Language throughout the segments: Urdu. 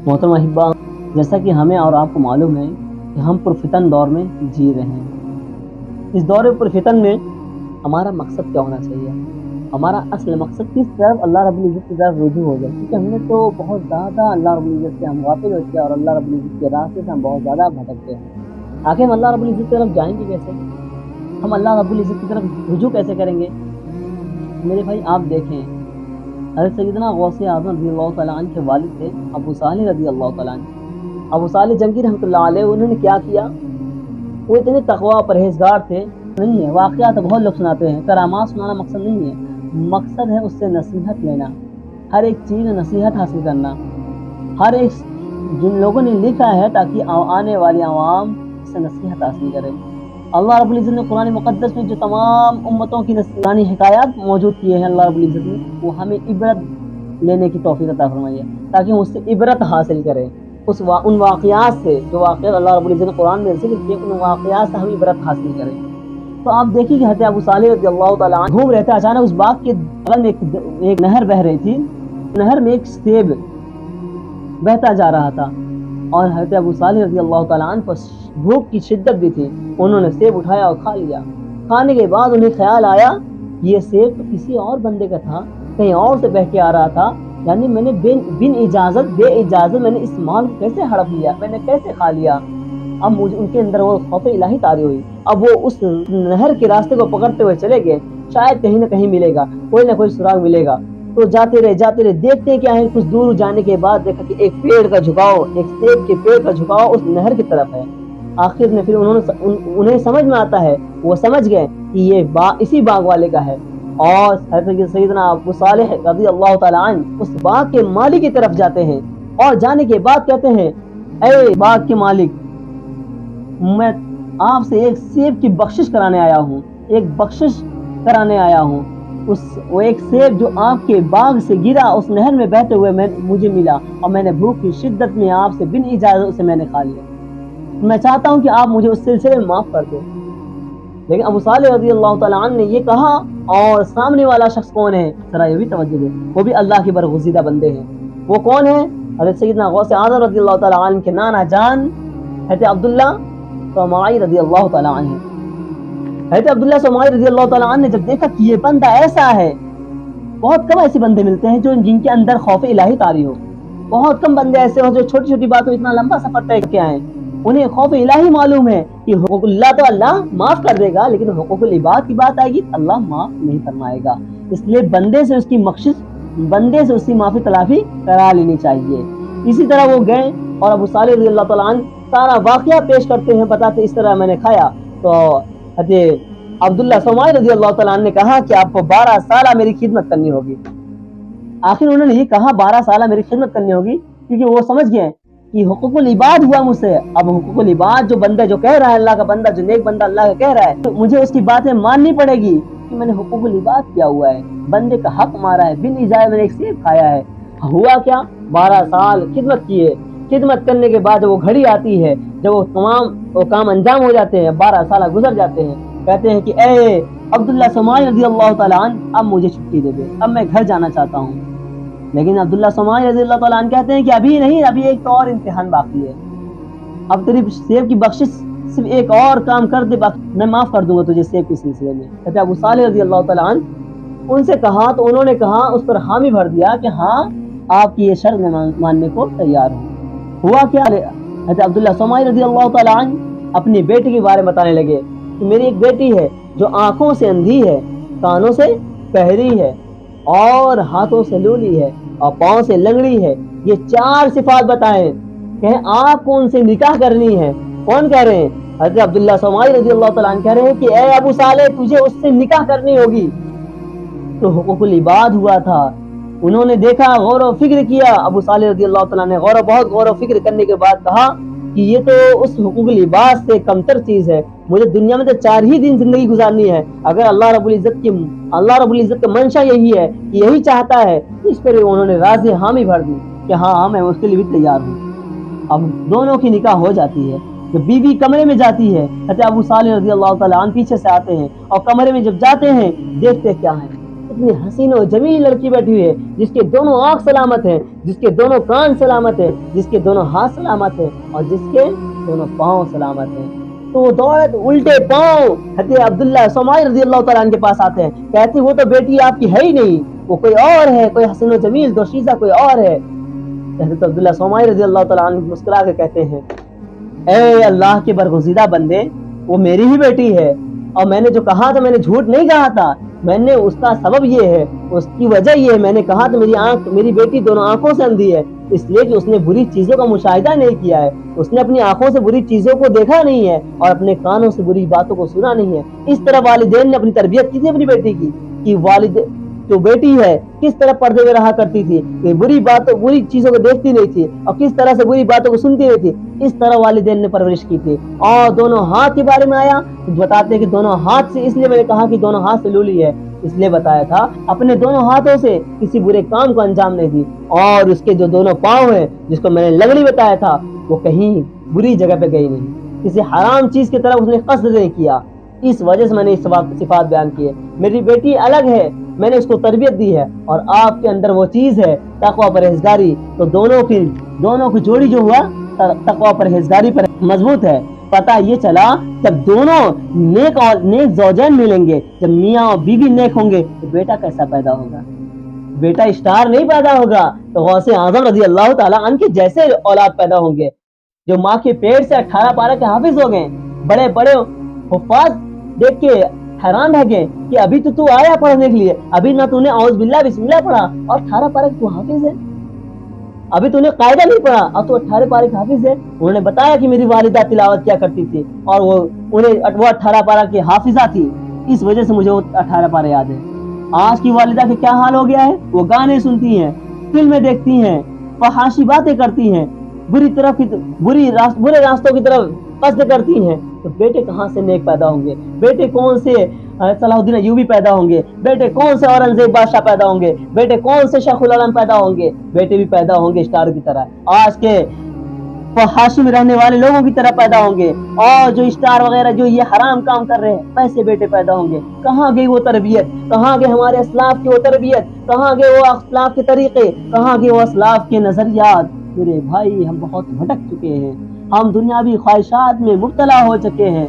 محترم احبا، جیسا کہ ہمیں اور آپ کو معلوم ہے کہ ہم پرفتن دور میں جی رہے ہیں۔ اس دور پرفتن میں ہمارا مقصد کیا ہونا چاہیے؟ ہمارا اصل مقصد کس طرف اللہ رب العزت کی طرف رجوع ہو جائے، کیونکہ ہم نے تو بہت زیادہ اللہ رب العزت سے ہم غافل ہوتے ہیں اور اللہ رب العزت کے راستے سے ہم بہت زیادہ بھٹکتے ہیں۔ آخر ہم اللہ رب العزت کی طرف جائیں گے کیسے؟ ہم اللہ رب العزت کی طرف رجوع کیسے کریں گے؟ میرے بھائی آپ دیکھیں، حضرت سیدنا غوث اعظم رضی اللہ تعالیٰ عنہ کے والد تھے ابو صالح رضی اللہ تعالیٰ عنہ۔ ابو صالح جنگی رحمۃ اللہ علیہ، انہوں نے کیا کیا؟ وہ اتنے تقویٰ پرہیزگار تھے۔ نہیں ہے واقعات بہت لوگ سناتے ہیں، کرامات سنانا مقصد نہیں ہے، مقصد ہے اس سے نصیحت لینا، ہر ایک چیز میں نصیحت حاصل کرنا، ہر ایک جن لوگوں نے لکھا ہے تاکہ آنے والی عوام اس سے نصیحت حاصل کرے۔ اللہ رب العزت نے قرآن مقدس میں جو تمام امتوں کی نصیحانی حکایات موجود کیے ہیں، اللہ رب العزت نے وہ ہمیں عبرت لینے کی توفیق عطا فرمائی ہے تاکہ ہم اس سے عبرت حاصل کریں، ان واقعات سے جو واقعات اللہ رب العزت نے قرآن میں ذکر کیے، ان واقعات سے ہم عبرت حاصل کریں۔ تو آپ دیکھیے کہ حضرت ابو صالح رضی اللہ تعالیٰ عنہ گھوم رہے تھے، اچانک اس باغ کے بغل میں ایک نہر بہہ رہی تھی، نہر میں ایک سیب بہتا جا رہا تھا، اور حضرت ابو صالح رضی اللہ تعالیٰ عنہ پر بھوک کی شدت بھی تھی، انہوں نے سیب اٹھایا اور کھا لیا۔ کھانے کے بعد انہیں خیال آیا یہ سیب تو کسی اور بندے کا تھا، کہیں اور سے بہہ کے آ رہا تھا، یعنی میں نے بن اجازت بے اجازت میں نے اس مال کو کیسے ہڑپ لیا، میں نے کیسے کھا لیا۔ اب مجھے ان کے اندر وہ خوف الہی طاری ہوئی، اب وہ اس نہر کے راستے کو پکڑتے ہوئے چلے گئے، شاید کہیں نہ کہیں ملے گا، کوئی نہ کوئی سراغ ملے گا۔ تو جاتے رہے دیکھتے ہیں کیا ہے، کچھ دور جانے کے بعد دیکھا کہ ایک پیڑ کا جھکاؤ، ایک سیب کے پیڑ کا جھکاؤ اس نہر کی طرف ہے۔ آخر میں پھر انہیں سمجھ میں آتا ہے، وہ سمجھ گئے کہ یہ اسی باغ والے کا ہے، اور حضرت سیدنا ابو صالح رضی اللہ تعالیٰ عنہ اس باغ کے مالک کی طرف جاتے ہیں، اور جانے کے بعد کہتے ہیں اے باغ کے مالک، میں آپ سے ایک سیب کی بخشش کرانے آیا ہوں، ایک بخشش کرانے آیا ہوں۔ وہ ایک سیب جو آپ کے باغ سے گرا اس نہر میں بہتے ہوئے مجھے ملا، اور میں نے بھوک کی شدت میں آپ سے بن اجازت اسے میں نے کھا لیا، میں چاہتا ہوں کہ آپ مجھے اس سلسلے میں معاف کر دیں۔ لیکن ابو صالح رضی اللہ تعالیٰ عنہ نے یہ کہا، اور سامنے والا شخص کون ہے؟ ذرا یہ بھی توجہ دیں، وہ بھی اللہ کے برگزیدہ بندے ہیں۔ وہ کون ہے؟ حضرت سیدنا غوث اعظم رضی اللہ تعالیٰ عنہ کے نانا جان حضرت عبداللہ سمائی رضی اللہ تعالیٰ عنہ۔ حضرت عبداللہ سمائی رضی اللہ تعالیٰ عنہ نے جب دیکھا کہ یہ بندہ ایسا ہے، بہت کم ایسے بندے ملتے ہیں جن کے اندر خوف الہی طاری ہو، بہت کم بندے ایسے ہو جو چھوٹی چھوٹی باتوں اتنا لمبا سفر طے کر آئے، انہیں خوف الہی معلوم ہے کہ حقوق اللہ تو اللہ معاف کر دے گا، لیکن حقوق العباد کی بات آئے گی اللہ معاف نہیں فرمائے گا، اس لیے بندے سے اس کی بخشش، بندے سے اس کی معافی تلافی کرا لینی چاہیے۔ اسی طرح وہ گئے اور ابو صالح رضی اللہ تعالیٰ عنہ سارا واقعہ پیش کرتے ہیں، بتاتے اس طرح میں نے کھایا۔ تو حضرت عبداللہ سمائی رضی اللہ تعالیٰ عنہ نے کہا کہ آپ کو 12 سالہ میری خدمت کرنی ہوگی۔ آخر انہوں نے یہ کہا 12 سالہ میری خدمت کرنی ہوگی، کیونکہ وہ سمجھ گئے کہ حقوق العباد ہوا مجھ سے، اب حقوق العباد جو بندہ جو کہہ رہا ہے، اللہ کا بندہ جو نیک بندہ اللہ کا کہہ رہا ہے، تو مجھے اس کی باتیں ماننی پڑے گی کہ میں نے حقوق العباد کیا ہوا ہے، بندے کا حق مارا ہے، بن اجازت میں نے ایک سیب کھایا ہے۔ ہوا کیا؟ 12 سال خدمت کیے، خدمت کرنے کے بعد وہ گھڑی آتی ہے جب وہ تمام کام انجام ہو جاتے ہیں، 12 سالہ گزر جاتے ہیں، کہتے ہیں کہ اے عبداللہ سمائی رضی اللہ تعالیٰ عنہ اب مجھے چھٹی دے دے، اب میں گھر جانا چاہتا ہوں۔ لیکن عبداللہ سمائی رضی اللہ تعالیٰ عنہ کہتے ہیں کہ ابھی نہیں، ابھی ایک اور امتحان باقی ہے، اب تیری سیب کی بخشش صرف ایک اور کام کر دے، میں معاف کر دوں گا تجھے سیب کے سلسلے میں۔ کہتے ابو صالح رضی اللہ تعالیٰ عنہ ان سے کہا، تو انہوں نے کہا، اس پر حامی بھر دیا کہ ہاں آپ کی یہ شرط میں ماننے کو تیار ہوں۔ ہوا کیا؟ حضرت عبداللہ سمائی رضی اللہ تعالیٰ عنہ اپنی بیٹی کے بارے میں بتانے لگے کہ میری ایک بیٹی ہے جو آنکھوں سے اندھی ہے، کانوں سے بہری ہے، اور ہاتھوں سے لولی ہے، اور پاؤں سے لنگڑی ہے، یہ 4 صفات بتائیں کہ آپ کو ان سے نکاح کرنی ہے۔ کون کہہ رہے ہیں؟ حضرت عبداللہ سمائی رضی اللہ تعالیٰ عنہ کہہ رہے ہیں کہ اے ابو صالح تجھے اس سے نکاح کرنی ہوگی۔ تو حقوق العباد ہوا تھا، انہوں نے دیکھا، غور و فکر کیا، ابو صالح رضی اللہ تعالیٰ نے بہت غور و فکر کرنے کے بعد کہا کہ یہ تو اس حقوق العباد سے کمتر چیز ہے، مجھے دنیا میں تو 4 ہی دن زندگی گزارنی ہے، اگر اللہ رب العزت کا منشا یہی ہے، یہی چاہتا ہے، اس پر انہوں نے راضی حامی بھر دی کہ ہاں میں اس کے لیے بھی تیار ہوں۔ اب دونوں کی نکاح ہو جاتی ہے، جب بیوی کمرے میں جاتی ہے، حضرت ابو صالح رضی اللہ تعالیٰ عنہ پیچھے سے آتے ہیں، اور کمرے میں جب جاتے ہیں دیکھتے کیا ہیں، اتنی حسین و جمیل لڑکی بیٹھی ہوئی ہے جس کے دونوں آنکھ سلامت ہیں, جس کے دونوں کان سلامت ہیں, جس کے دونوں ہاتھ سلامت ہیں اور جس کے دونوں پاؤں سلامت ہیں. تو وہ دوڑت الٹے پاؤں حضرت عبداللہ سمائی رضی اللہ تعالیٰ عنہ کے پاس آتے ہیں, کہتے وہ تو بیٹی آپ کی ہے ہی نہیں, وہ کوئی اور ہے, کوئی حسین و جمیل دوشیزہ کوئی اور ہے. حضرت عبداللہ سمائی رضی اللہ تعالیٰ عنہ مسکرا کے کہتے ہیں, اے اللہ کے برگزیدہ بندے, وہ میری ہی بیٹی ہے, اور میں نے جو کہا تھا میں نے جھوٹ نہیں کہا تھا, میں نے اس کا سبب یہ ہے, اس کی وجہ یہ ہے, میں نے کہا تھا میری بیٹی دونوں آنکھوں سے اندھی ہے, اس لیے کہ اس نے بری چیزوں کا مشاہدہ نہیں کیا ہے, اس نے اپنی آنکھوں سے بری چیزوں کو دیکھا نہیں ہے اور اپنے کانوں سے بری باتوں کو سنا نہیں ہے. اس طرح والدین نے اپنی تربیت کی تھی اپنی بیٹی کی, کہ والد جو بیٹی ہے کس طرح پردے میں رہا کرتی تھی, کہ بری چیزوں کو دیکھتی نہیں تھی اور کس طرح سے بری باتوں کو سنتی نہیں تھی. اس طرح والدین نے پرورش کی تھی. اور دونوں ہاتھ کے بارے میں آیا تو بتاتے ہیں کہ دونوں ہاتھ سے, اس لیے میں نے کہا کہ دونوں ہاتھ سے لولی ہے, اس لیے بتایا تھا اپنے دونوں ہاتھوں سے کسی برے کام کو انجام نہیں دی. اور اس کے جو دونوں پاؤں ہیں جس کو میں نے لنگڑی بتایا تھا, وہ کہیں بری جگہ پہ گئی نہیں, کسی حرام چیز کی طرف اس نے قصد نہیں کیا. اس وجہ سے میں نے صفات بیان کی ہے. میری بیٹی الگ ہے, میں نے اس کو تربیت دی ہے, اور آپ کے اندر وہ چیز ہے تقویٰ پرہیزگاری. تو دونوں کی جوڑی جو ہوا تقویٰ پرہیزگاری پر مضبوط ہے. پتہ یہ چلا جب دونوں نیک زوجین ملیں گے, جب میاں اور بیوی نیک ہوں گے, تو بیٹا کیسا پیدا ہوگا؟ بیٹا اسٹار نہیں پیدا ہوگا, تو غوث اعظم رضی اللہ تعالیٰ عنہ کے جیسے اولاد پیدا ہوں گے, جو ماں کے پیٹ سے 18 پارہ کے حافظ ہو گئے. بڑے بڑے حفاظ دیکھ کے حیران رہ گئے کہ ابھی تو آیا پڑھنے کے لیے, ابھی نہ تو نے اعوذ باللہ بسم اللہ پڑھا اور 18 پارہ تو حافظ ہے, ابھی تو نے قاعدہ نہیں پڑھا اور تو 18 پارہ کے حافظ ہے. انہوں نے بتایا کہ میری والدہ تلاوت کیا کرتی تھی اور وہ 18 پارہ کی حافظہ تھی, اس وجہ سے مجھے وہ 18 پارہ یاد ہے. آج کی والدہ کے کیا حال ہو گیا ہے, وہ گانے سنتی ہیں, فلمیں دیکھتی ہیں, فحاشی باتیں کرتی ہیں, برے راستوں کی طرف قصد کرتی ہیں. تو بیٹے کہاں سے نیک پیدا ہوں گے؟ بیٹے کون سے صلاح الدین ایوبی پیدا ہوں گے؟ بیٹے کون سے اورنگزیب بادشاہ پیدا ہوں گے؟ بیٹے کون سے شیخ العالم پیدا ہوں گے؟ بیٹے بھی پیدا ہوں گے اسٹار کی طرح, آج کے فحاشی میں رہنے والے لوگوں کی طرح پیدا ہوں گے, اور جو اسٹار وغیرہ جو یہ حرام کام کر رہے ہیں ویسے بیٹے پیدا ہوں گے. کہاں گئی وہ تربیت؟ کہاں گئے ہمارے اسلاف کی وہ تربیت؟ کہاں گئے وہ اسلاف کے طریقے؟ کہاں گئے وہ اسلاف کے نظریات؟ میرے بھائی ہم بہت بھٹک چکے ہیں, ہم دنیاوی خواہشات میں مبتلا ہو چکے ہیں.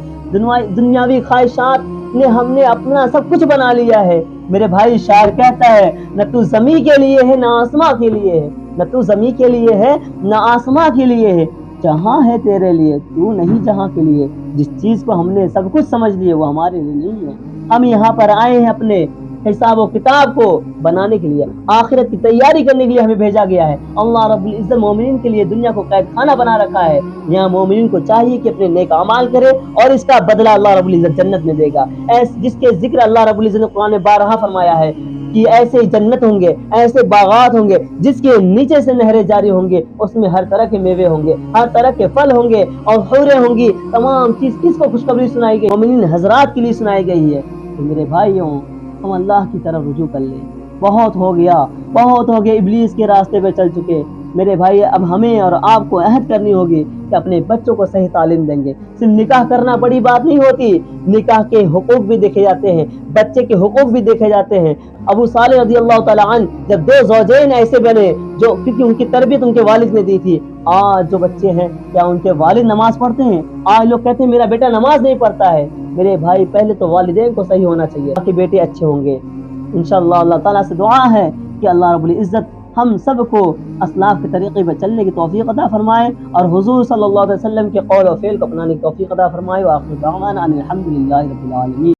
دنیاوی خواہشات نے ہم نے اپنا سب کچھ بنا لیا ہے. میرے بھائی شاعر کہتا ہے, نہ تو زمین کے لیے ہے نہ آسماں کے لیے ہے, نہ تو زمین کے لیے ہے نہ آسماں کے لیے ہے, جہاں ہے تیرے لیے تو نہیں جہاں کے لیے. جس چیز کو ہم نے سب کچھ سمجھ لیے وہ ہمارے لیے نہیں ہے. ہم یہاں پر آئے ہیں اپنے حساب و کتاب کو بنانے کے لیے, آخرت کی تیاری کرنے کے لیے ہمیں بھیجا گیا ہے. اللہ رب العزت مومنین کے لیے دنیا کو قید خانہ بنا رکھا ہے. یہاں مومنین کو چاہیے کہ اپنے نیک اعمال کرے اور اس کا بدلہ اللہ رب العزت جنت میں دے گا. جس کے ذکر اللہ رب العزت نے قرآن میں بارہا فرمایا ہے کہ ایسے جنت ہوں گے, ایسے باغات ہوں گے جس کے نیچے سے نہریں جاری ہوں گے, اس میں ہر طرح کے میوے ہوں گے, ہر طرح کے پھل ہوں گے اور حوریں ہوں گی. تمام چیز کس کو خوشخبری سنائی گئی؟ مومنین حضرات کے لیے سنائی گئی ہے. تو میرے بھائیوں, ہم اللہ کی طرف رجوع کر لیں. بہت ہو گیا ابلیس کے راستے پہ چل چکے. میرے بھائی اب ہمیں اور آپ کو عہد کرنی ہوگی کہ اپنے بچوں کو صحیح تعلیم دیں گے. صرف نکاح کرنا بڑی بات نہیں ہوتی, نکاح کے حقوق بھی دیکھے جاتے ہیں, بچے کے حقوق بھی دیکھے جاتے ہیں. ابو صالح رضی اللہ تعالیٰ عنہ جب 2 زوجین ایسے بنے جو کیونکہ ان کی تربیت ان کے والد نے دی تھی. آج جو بچے ہیں کیا ان کے والد نماز پڑھتے ہیں؟ آج لوگ کہتے ہیں میرا بیٹا نماز نہیں پڑھتا ہے. میرے بھائی پہلے تو والدین کو صحیح ہونا چاہیے تاکہ بیٹے اچھے ہوں گے. انشاءاللہ اللہ تعالیٰ سے دعا ہے کہ اللہ رب العزت ہم سب کو اسلاف کے طریقے پر چلنے کی توفیق عطا فرمائے اور حضور صلی اللہ علیہ وسلم کے قول و فعل کو اپنانے کی توفیق عطا فرمائے. وآخر دعوانا ان الحمد للہ رب العالمین.